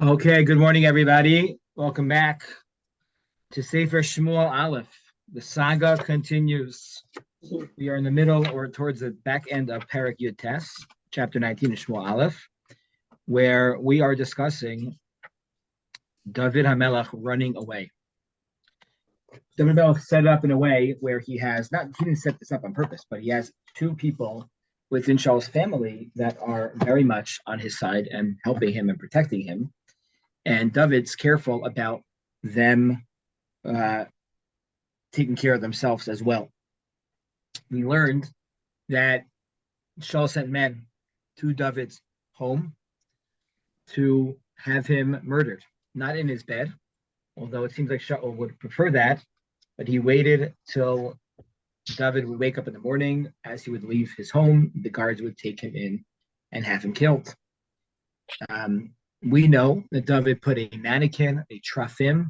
Okay, good morning, everybody. Welcome back to Sefer Shmuel Aleph. The saga continues. We are in the middle or towards the back end of Perek Yud Tes, chapter 19 of Shmuel Aleph, where we are discussing David HaMelech running away. David HaMelech set it up in a way where he didn't set this up on purpose, but he has two people within Shaul's family that are very much on his side and helping him and protecting him. And David's careful about them taking care of themselves as well. We learned that Shaul sent men to David's home to have him murdered, not in his bed, although it seems like Shaul would prefer that, but he waited till David would wake up in the morning. As he would leave his home, the guards would take him in and have him killed. We know that David put a mannequin, a trafim,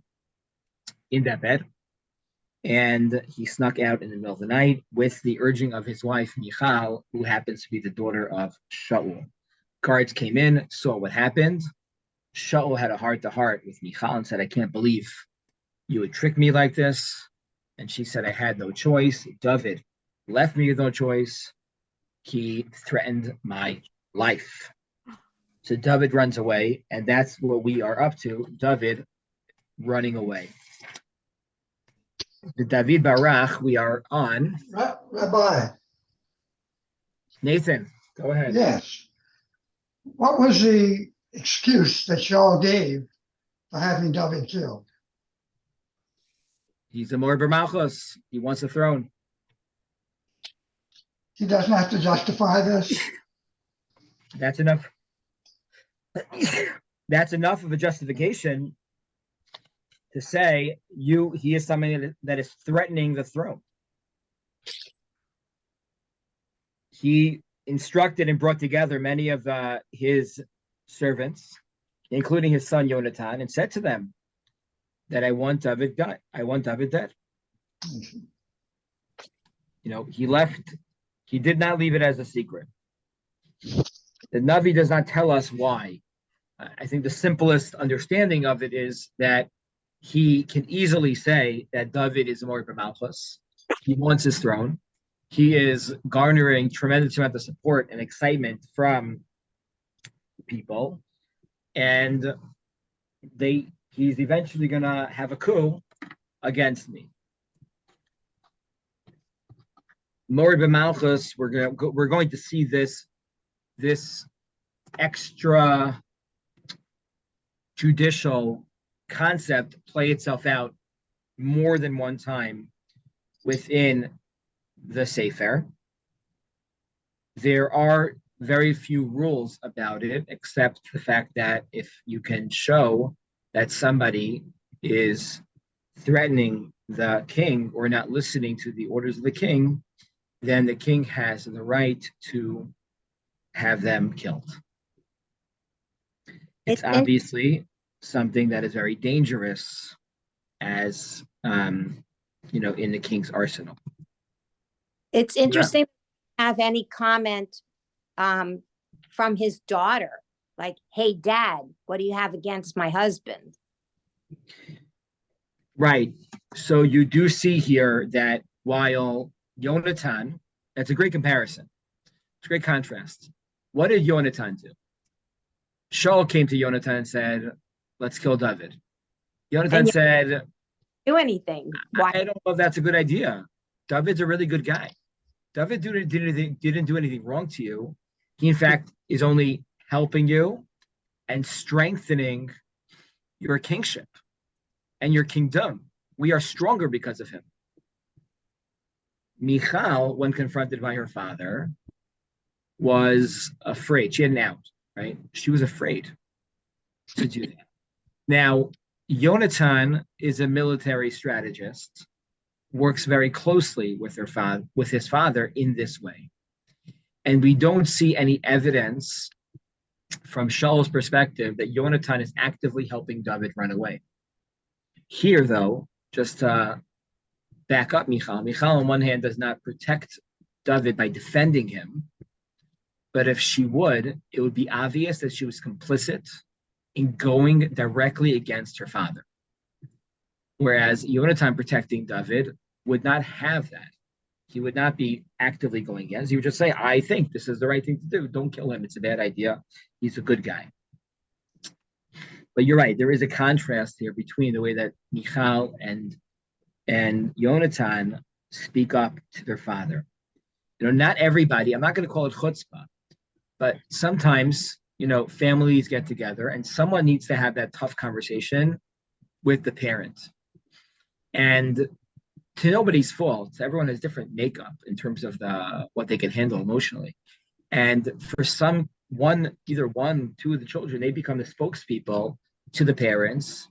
in that bed, and he snuck out in the middle of the night with the urging of his wife, Michal, who happens to be the daughter of Shaul. Guards came in, saw what happened. Shaul had a heart-to-heart with Michal and said, I can't believe you would trick me like this. And she said, I had no choice. David left me with no choice. He threatened my life. So David runs away, and that's what we are up to, David running away. The David Barach we are on. Rabbi. Nathan, go ahead. Yes. What was the excuse that Shaul gave for having David killed? He's a Mord Malchus. He wants a throne. He doesn't have to justify this. That's enough. That's enough of a justification to say he is somebody that is threatening the throne. He instructed and brought together many of his servants, including his son Yonatan, and said to them that I want David dead. I want David dead. He did not leave it as a secret. The Navi does not tell us why. I think the simplest understanding of it is that he can easily say that David is more Malchus. He wants his throne. He is garnering tremendous amount of support and excitement from people, and he's eventually gonna have a coup against me. Mori b'Malchus, we're going to see this extra judicial concept play itself out more than one time within the Sefer. There are very few rules about it, except the fact that if you can show that somebody is threatening the king or not listening to the orders of the king, then the king has the right to have them killed. It's obviously something that is very dangerous as, in the king's arsenal. It's interesting to have any comment from his daughter, like, hey, Dad, what do you have against my husband? Right. So you do see here that while Yonatan, that's a great comparison. It's a great contrast. What did Yonatan do? Shaul came to Yonatan and said, let's kill David. Yonatan said, do anything. Why? I don't know if that's a good idea. David's a really good guy. David didn't do anything wrong to you. He, in fact, is only helping you and strengthening your kingship and your kingdom. We are stronger because of him. Michal, when confronted by her father, was afraid. She had an out, right? She was afraid to do that. Now, Yonatan is a military strategist, works very closely with his father in this way. And we don't see any evidence from Shaul's perspective that Yonatan is actively helping David run away. Here, though, just to back up Michal on one hand does not protect David by defending him, but if she would, it would be obvious that she was complicit in going directly against her father. Whereas Yonatan protecting David would not have that. He would not be actively going against. He would just say, I think this is the right thing to do. Don't kill him. It's a bad idea. He's a good guy. But you're right. There is a contrast here between the way that Michal and Yonatan speak up to their father. Not everybody, I'm not going to call it chutzpah, but sometimes, families get together and someone needs to have that tough conversation with the parent. And to nobody's fault, everyone has different makeup in terms of what they can handle emotionally. And for either one, two of the children, they become the spokespeople to the parents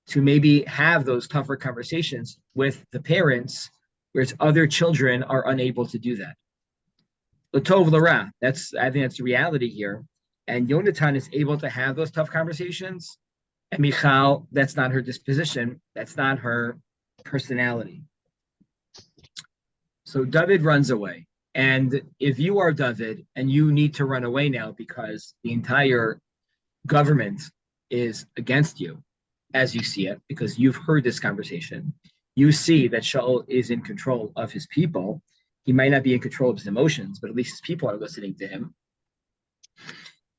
to maybe have those tougher conversations with the parents, whereas other children are unable to do that. L'tov l'ra, I think that's the reality here. And Yonatan is able to have those tough conversations. And Michal, that's not her disposition. That's not her personality. So David runs away. And if you are David and you need to run away now because the entire government is against you, as you see it, because you've heard this conversation, you see that Shaul is in control of his people. He might not be in control of his emotions, but at least his people are listening to him.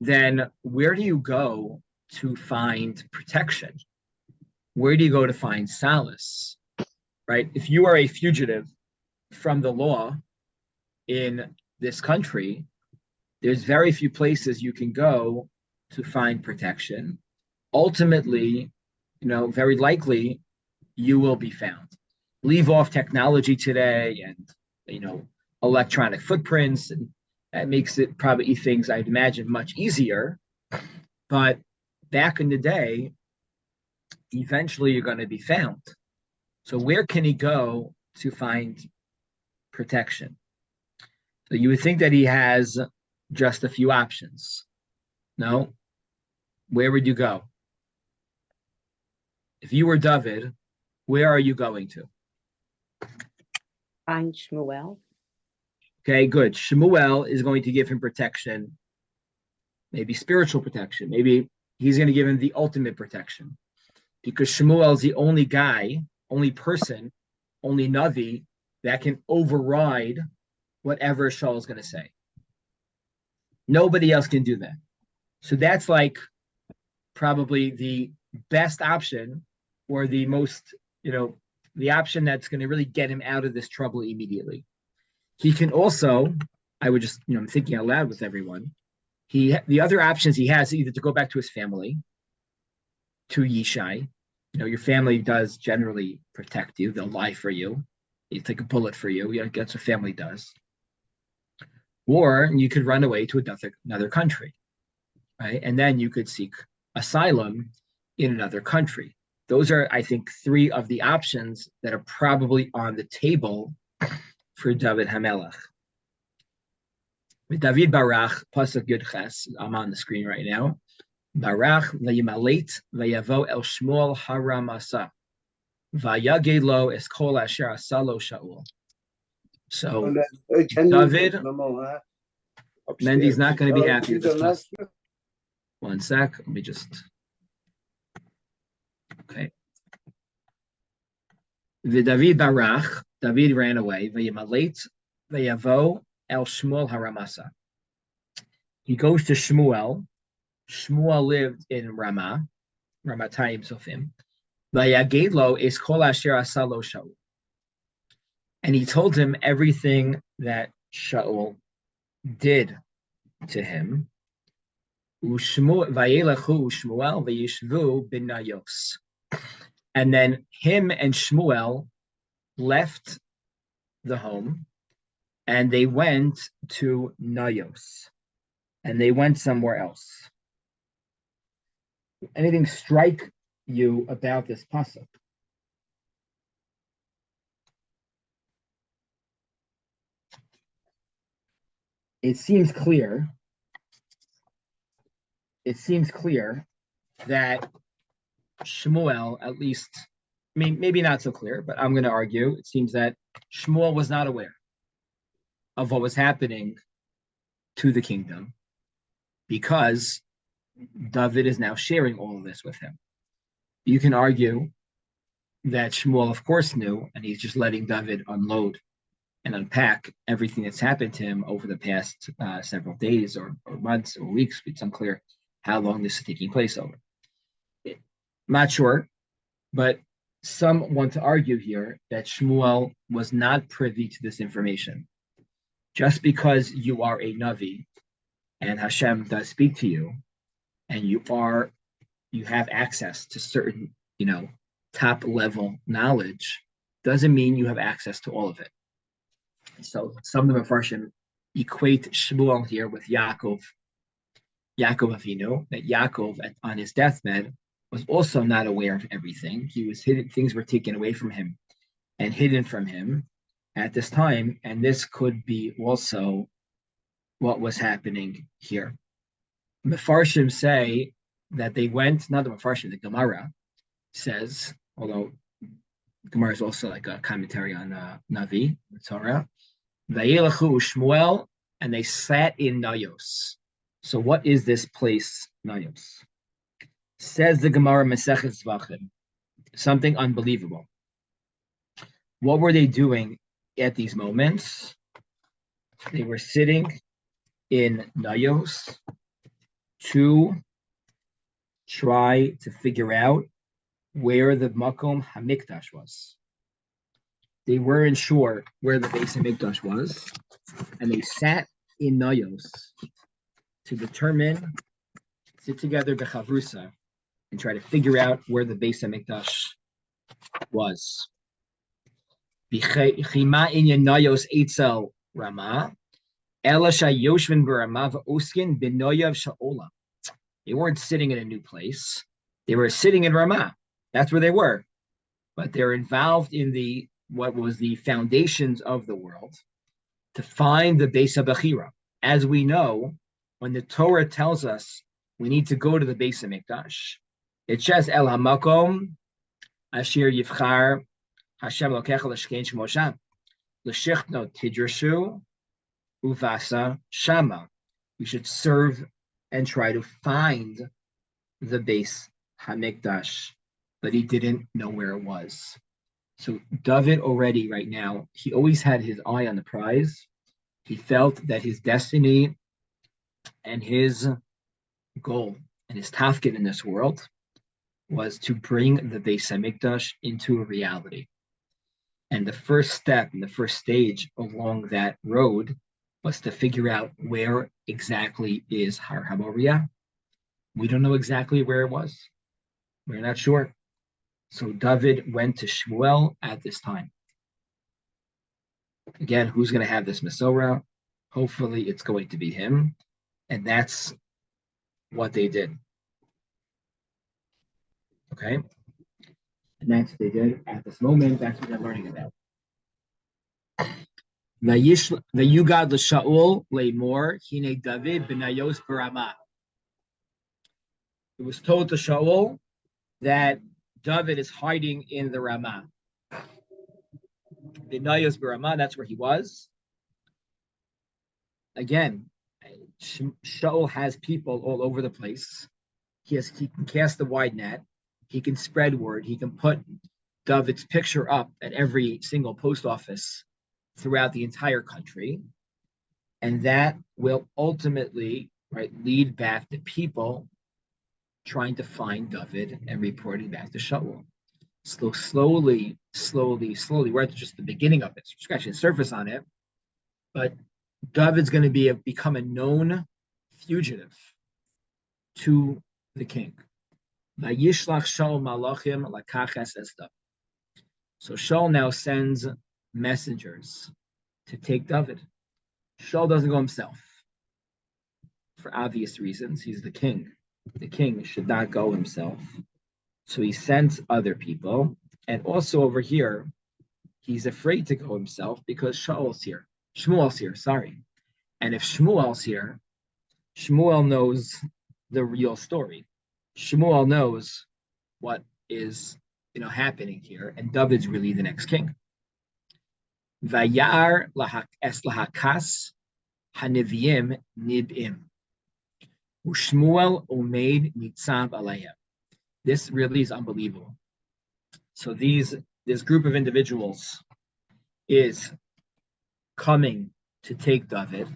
Then where do you go to find protection? Where do you go to find solace? Right? If you are a fugitive from the law in this country, there's very few places you can go to find protection. Ultimately, very likely you will be found. Leave off technology today and, electronic footprints, and that makes it probably things, I'd imagine, much easier. But back in the day, eventually you're going to be found. So where can he go to find protection? So you would think that he has just a few options. No? Where would you go? If you were David, where are you going to? Find Shmuel. Okay, good. Shmuel is going to give him protection, maybe spiritual protection. Maybe he's going to give him the ultimate protection, because Shmuel is the only guy, only person, only Navi that can override whatever Shaul is going to say. Nobody else can do that. So that's like probably the best option, or the most, the option that's going to really get him out of this trouble immediately. He can also, I would just, I'm thinking out loud with everyone. The other options he has, either to go back to his family, to Yishai. Your family does generally protect you. They'll lie for you. They take a bullet for you. That's what family does. Or you could run away to another country, right? And then you could seek asylum in another country. Those are, I think, three of the options that are probably on the table for David HaMelech. With David Barach, Pasuk Yud Ches, I'm on the screen right now. Barach vayimalet vayavo el Shmuel haramasa vayaged lo es kol asher asalo Shaul. So David, Mendy's not going to be happy with this. One sec, let me just. Okay. The David Barach, David ran away. Vayimalet vayavo el Shmuel haramasa. He goes to Shmuel. Shmuel lived in Ramatayim Sofim. Vayaged lo es kol asher asalo Shaul. And he told him everything that Shaul did to him. Vayelechu Shmuel vayishvu b'nayos. And then him and Shmuel left the home, and they went to Nayos, and they went somewhere else. Anything strike you about this pasuk? It seems clear that Shmuel, at least, maybe not so clear, but I'm going to argue, it seems that Shmuel was not aware of what was happening to the kingdom, because David is now sharing all of this with him. You can argue that Shmuel, of course, knew, and he's just letting David unload and unpack everything that's happened to him over the past several days or months or weeks. It's unclear how long this is taking place over. I'm not sure, but some want to argue here that Shmuel was not privy to this information. Just because you are a Navi and Hashem does speak to you, and you have access to certain, top level knowledge, doesn't mean you have access to all of it. So some of the Mepharshim equate Shmuel here with Yaakov Avinu, that Yaakov on his deathbed was also not aware of everything. He was hidden, things were taken away from him and hidden from him at this time, and this could be also what was happening here. Mepharshim say that they went, not the Mepharshim, the Gemara says, although Gemara is also like a commentary on Navi, the Torah, Vayelachu Shmuel, and they sat in Nayos. So what is this place, Nayos? Says the Gemara Masechet Zvachim, something unbelievable. What were they doing at these moments? They were sitting in Nayos to try to figure out where the Makom HaMikdash was. They weren't sure where the Beis HaMikdash was, and they sat in Nayos to determine, sit together b'chavrusa, and try to figure out where the Beis HaMikdash was. B'chima inyan Nayos eitzel Rama, ela shayoshvin b'Rama v'oskin b'noyav sha'olam. They weren't sitting in a new place. They were sitting in Ramah. That's where they were. But they're involved in what was the foundations of the world to find the Beis HaBechira. As we know, when the Torah tells us we need to go to the Beis HaMikdash, it says, El HaMakom Asher Yivchar Hashem Lokecha L'Shkein Shemo Sham L'Shichno Tidrashu Uvasa Shama. We should serve and try to find the Beis HaMikdash, but he didn't know where it was. So David already right now, he always had his eye on the prize. He felt that his destiny and his goal and his tafkid in this world was to bring the Beis HaMikdash into a reality. And the first step and the first stage along that road was to figure out where exactly is Har HaMoriah. We don't know exactly where it was. We're not sure. So David went to Shmuel at this time. Again, who's going to have this Masorah? Hopefully it's going to be him. And that's what they did. Okay? And that's what they did at this moment. That's what they're learning about. Vayugad l'Shaul le'mor hine David b'nayos b'Ramah. It was told to Shaul that David is hiding in the Ramah. The Nayos b'Ramah, that's where he was. Again, Shaul has people all over the place. He can cast a wide net. He can spread word. He can put David's picture up at every single post office throughout the entire country. And that will ultimately lead back to people trying to find David and reporting back to Shaul. So slowly, we're at just the beginning of it. So scratching the surface on it. But David's going to become a known fugitive to the king. Vayishlach Shaul malachim lakaches David. So Shaul now sends messengers to take David. Shaul doesn't go himself for obvious reasons. He's the king. The king should not go himself. So he sends other people. And also over here, he's afraid to go himself because Shmuel's here, sorry. And if Shmuel's here, Shmuel knows the real story. Shmuel knows what is happening here, and David's really the next king. Vayar es lahakas hanivim nibim. Ushmuel umeid nitzav alayim. This really is unbelievable. So this group of individuals is coming to take David,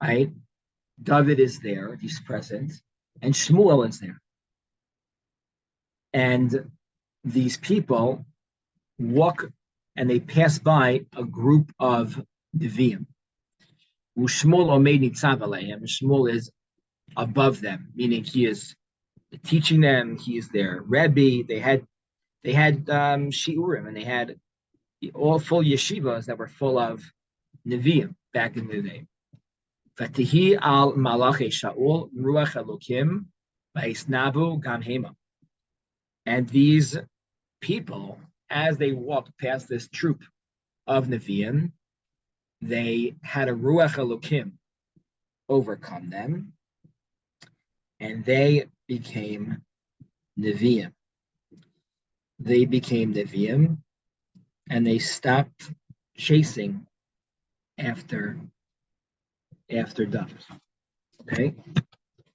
right? David is there, he's present, and Shmuel is there. And these people walk and they pass by a group of Nevi'im. Shmuel omeid nitzav alayim. Shmuel is above them, meaning he is teaching them. He is their Rabbi. They had shiurim, and they had all full yeshivas that were full of Nevi'im back in the day. Vatihi al malache Shaul ruach elokim va'isnabu gam hema. And these people, as they walked past this troop of Nevi'im, they had a ruach elokim overcome them, and they became Nevi'im. They became Nevi'im, and they stopped chasing after David. Okay?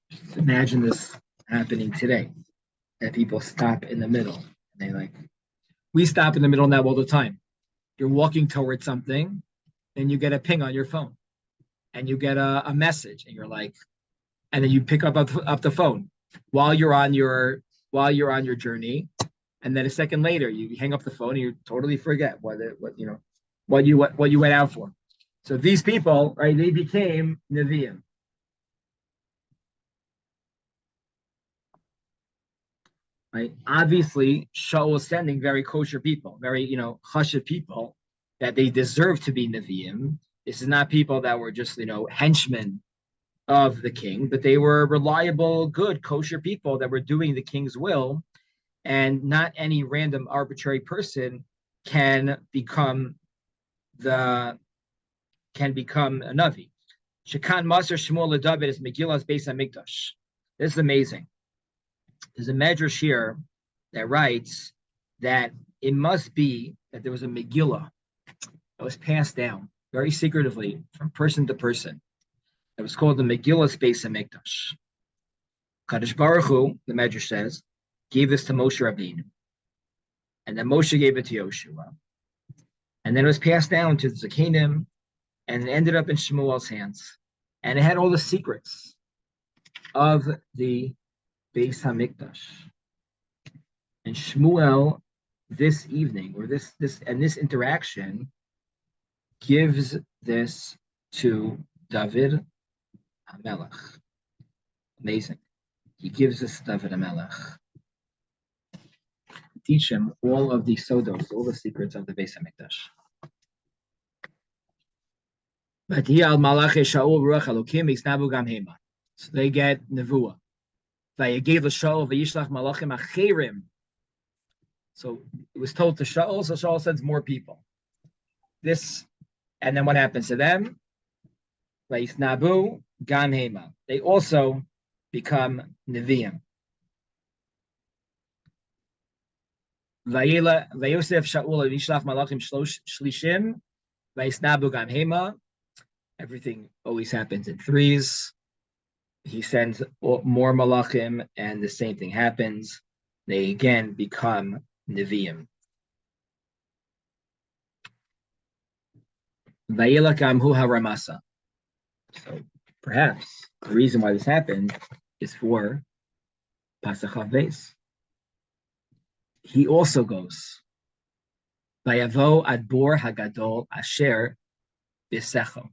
Just imagine this happening today, that people stop in the middle. And we stop in the middle now all the time. You're walking towards something, and you get a ping on your phone, and you get a message, and you're like, and then you pick up the phone while you're on your journey, and then a second later you hang up the phone and you totally forget what you went out for. So these people, right, they became Nevi'im. Right? Obviously, Shaul was sending very kosher people, very chashuv people that they deserve to be Nevi'im. This is not people that were just henchmen of the king, but they were reliable, good, kosher people that were doing the king's will, and not any random arbitrary person can become a Navi. Shekan Maser Shmuel David is Megillah's Beis HaMikdash. This is amazing. There's a Medrash here that writes that it must be that there was a Megillah that was passed down very secretively from person to person. It was called the Megillah's Beis HaMikdash. Kadosh Baruch Hu, the Medrash says, gave this to Moshe Rabbeinu, and then Moshe gave it to Yoshua, and then it was passed down to the Zakenim, and it ended up in Shmuel's hands, and it had all the secrets of the Beis HaMikdash. And Shmuel, this evening, or this interaction, gives this to David HaMelech. Amazing. He gives this to David HaMelech. Teach him all of the sodos, all the secrets of the Beis HaMikdash. So they get nevuah. So it was told to Shaul, so Shaul sends more people. And then what happens to them? They also become Nevi'im. Everything always happens in threes. He sends more malachim, and the same thing happens. They again become Nevi'im. So perhaps the reason why this happened is for Pasach Beis. He also goes, Vayavo adbor hagadol asher bisecho,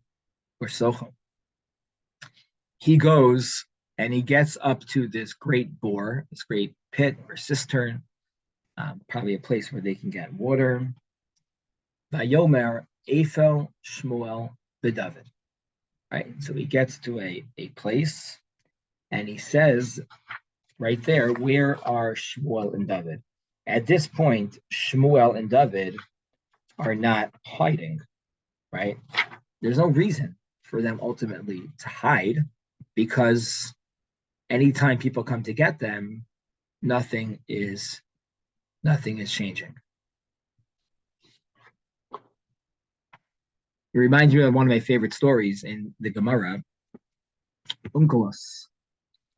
or socho. He goes and he gets up to this great bore, this great pit or cistern, probably a place where they can get water. Vayomer Ephel Shmuel b'David. Right, so he gets to a place, and he says, right there, where are Shmuel and David? At this point, Shmuel and David are not hiding, right? There's no reason for them ultimately to hide, because anytime people come to get them, nothing is changing. It reminds me of one of my favorite stories in the Gemara. Onkelos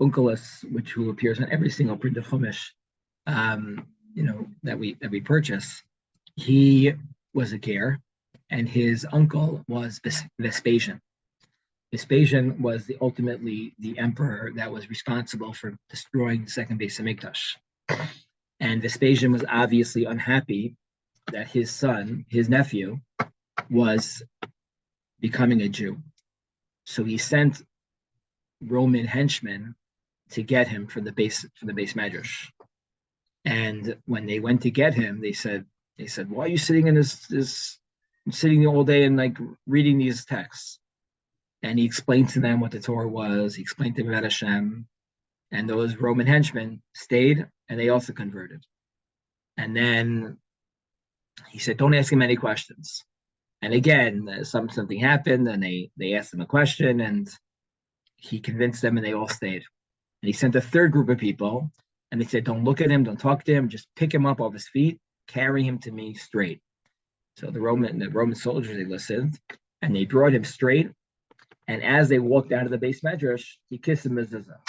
Unkelus, who appears on every single print of Chumash, that we purchase. He was a ger, and his uncle was Vespasian. Vespasian was ultimately the emperor that was responsible for destroying the second Beis Hamikdash. And Vespasian was obviously unhappy that his son, his nephew, was becoming a Jew. So he sent Roman henchmen to get him for the base Medrash. And when they went to get him, they said, why are you sitting in this sitting all day and like reading these texts? And he explained to them what the Torah was. He explained to them about Hashem. And those Roman henchmen stayed, and they also converted. And then he said, don't ask him any questions. And again, something happened, and they asked him a question, and he convinced them, and they all stayed. And he sent a third group of people, and they said, don't look at him, don't talk to him, just pick him up off his feet, carry him to me straight. So the Roman soldiers, they listened, and they brought him straight. And as they walked out of the Beis Medrash, he kissed him mezuzah.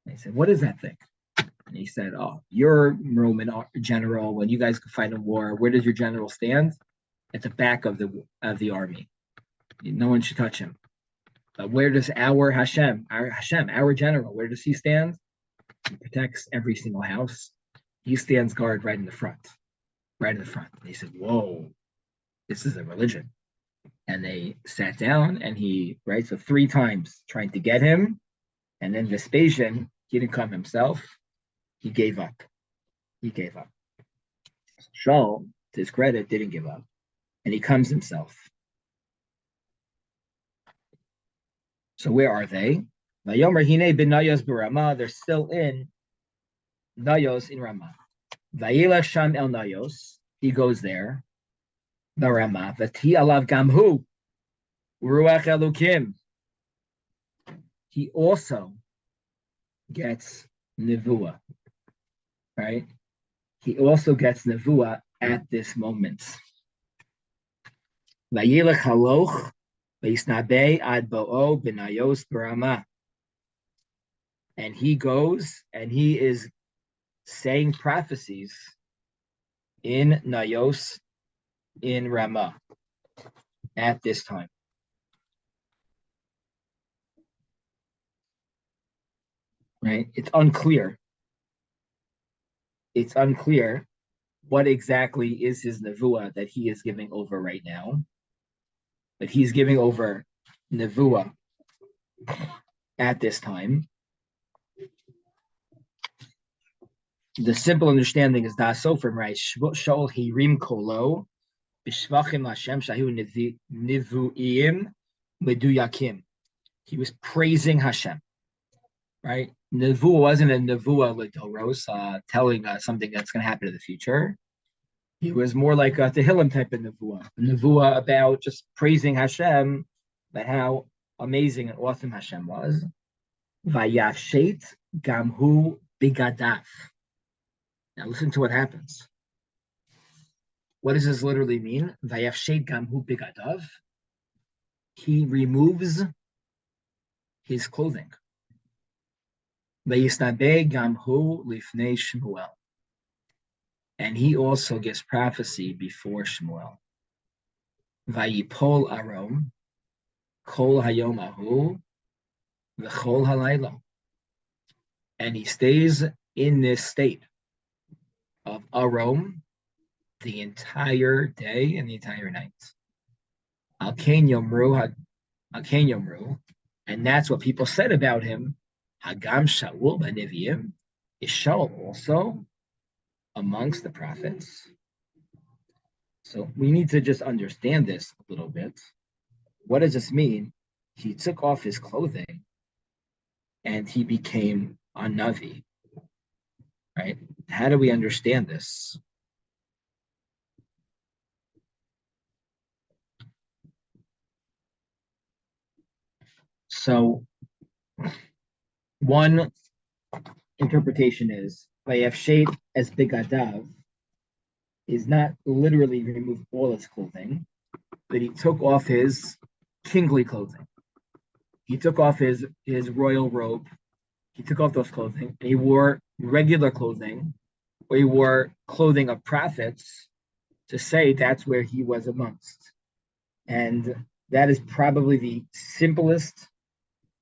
They said, what is that thing? And he said, oh, you're Roman general. When you guys fight in war, where does your general stand? At the back of the army. No one should touch him. But where does our general, where does he stand? He protects every single house. He stands guard right in the front. Right in the front. And they said, whoa, this is a religion. And they sat down, and so 3 times trying to get him. And then Vespasian, he didn't come himself. He gave up. Shaul, to his credit, didn't give up. And he comes himself. So where are they? They're still in Nayos in Ramah. Vayelech Sham el Nayos. He goes there. The Ramah. Vati alav gamhu. Ruach Elokim. He also gets Nevuah. Right? He also gets Nevuah at this moment. Vayelech haloch. Vayisnabei ad bo'o b'nayos b'ramah. And he goes and he is saying prophecies in Nayos in Ramah at this time. Right? It's unclear what exactly is his nevuah that he is giving over right now. But he's giving over nevuah at this time. The simple understanding is that so from right, Shaul hirim kolo b'shvachim Hashem shahu nivuim meduyakim. He was praising Hashem, right? Nevuah wasn't a nevuah like Doros, telling us something that's going to happen in the future. He was more like a Tehillim type of nevuah, a nevuah about just praising Hashem, about how amazing and awesome Hashem was. Vayafshet gamhu bigadaf. Now listen to what happens. What does this literally mean? Vayafshet gamhu bigadav. He removes his clothing. Vayisnabe gamhu lifnei Shmuel. And he also gives prophecy before Shmuel. Vayipol arom, kol hayom ahu, v'chol halayla. And he stays in this state of arom the entire day and the entire night. Al ken yomru, and that's what people said about him. Hagam Shaul b'neviim, is Shaul also amongst the prophets? So we need to just understand this a little bit. What does this mean? He took off his clothing and he became a Navi, right? How do we understand this? So one interpretation is Vayafshet as Bigadav is not literally remove all his clothing, but he took off his kingly clothing. He took off his royal robe, he took off those clothing and he wore regular clothing, or he wore clothing of prophets to say that's where he was amongst. And that is probably the simplest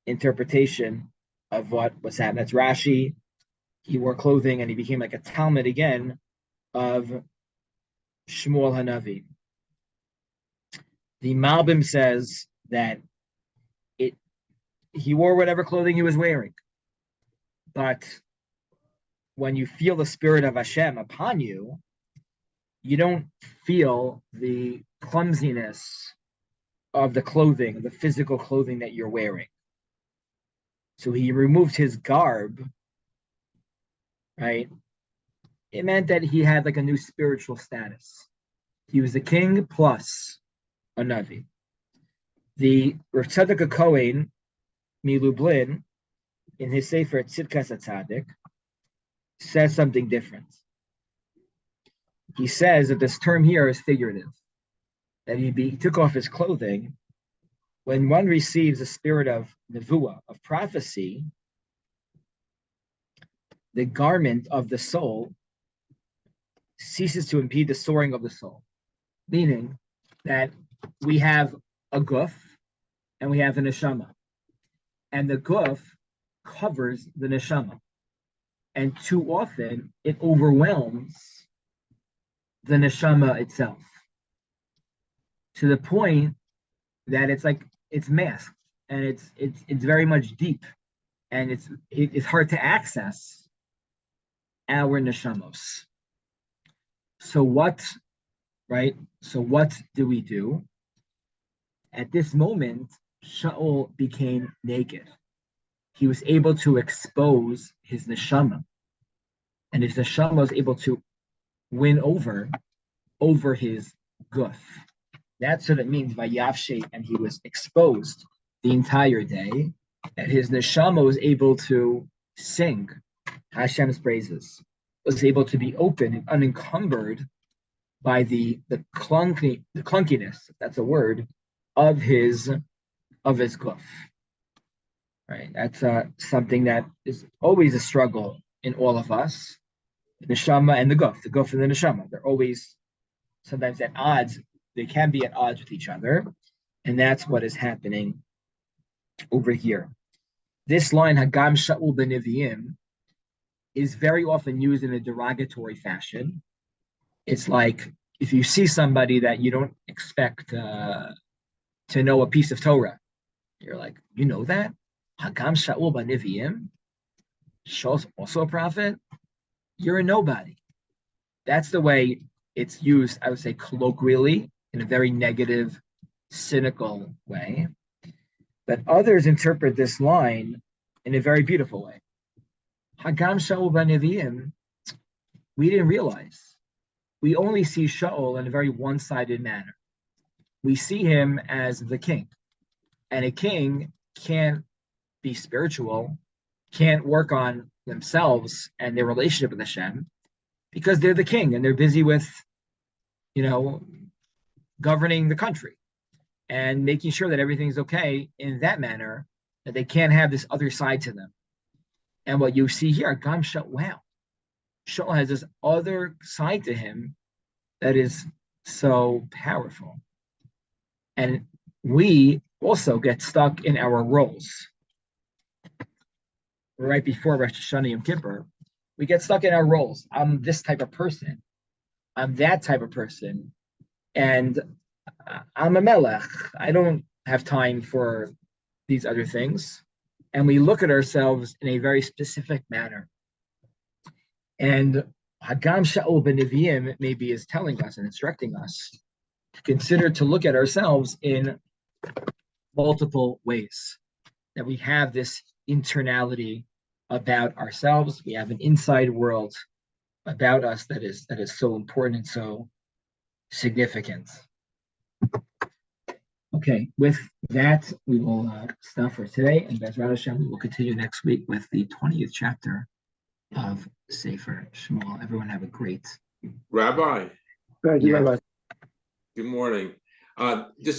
interpretation of what was happening. That's Rashi. He wore clothing and he became like a Talmud again of Shmuel Hanavi. The Malbim says that he wore whatever clothing he was wearing. But when you feel the spirit of Hashem upon you, you don't feel the clumsiness of the clothing, the physical clothing that you're wearing. So he removed his garb, right? It meant that he had like a new spiritual status. He was a king plus a Navi. The Rav Tzadok Cohen Milublin, in his Sefer Tzidkas HaTzadik, says something different. He says that this term here is figurative, that he took off his clothing. When one receives a spirit of nevuah, of prophecy, the garment of the soul ceases to impede the soaring of the soul, meaning that we have a guf and we have a neshama, and the guf covers the neshama, and too often it overwhelms the neshama itself to the point that it's masked and it's very much deep, and it's hard to access our neshamos. So what do we do? At this moment, Shaul became naked. He was able to expose his neshama, and his neshama was able to win over his guf. That's what it means by Yavshe, and he was exposed the entire day, and his neshama was able to sing Hashem's praises, was able to be open and unencumbered by the clunkiness, if that's a word, of his guf. Right? That's something that is always a struggle in all of us. The neshama and the guf and the neshama, they're always sometimes at odds. They can be at odds with each other, and that's what is happening over here. This line, Hagam Shaul B'Neviim, is very often used in a derogatory fashion. It's like if you see somebody that you don't expect to know a piece of Torah, you're like, you know that? Hagam Shaul B'Neviim? Shaul's also a prophet? You're a nobody. That's the way it's used, I would say, colloquially, in a very negative, cynical way. But others interpret this line in a very beautiful way. Hagam Shaul B'Neviim, we didn't realize. We only see Shaul in a very one-sided manner. We see him as the king. And a king can't be spiritual, can't work on themselves and their relationship with Hashem, because they're the king and they're busy with, governing the country and making sure that everything's okay in that manner, that they can't have this other side to them. And what you see here, Gam Shaul, wow, Shaul has this other side to him that is so powerful. And we also get stuck in our roles. Right before Rosh Hashanah Yom Kippur, we get stuck in our roles. I'm this type of person. I'm that type of person. And I'm a melech. I don't have time for these other things. And we look at ourselves in a very specific manner. And Hagam Shaul B'Neviim maybe is telling us and instructing us to look at ourselves in multiple ways. That we have this internality about ourselves. We have an inside world about us that is so important and so significant. Okay, with that, we will stop for today, and Bezrat Hashem, we will continue next week with the 20th chapter of Sefer Shmuel. Everyone have a great Rabbi. Thank you, Yeah. Rabbi. Good morning. Just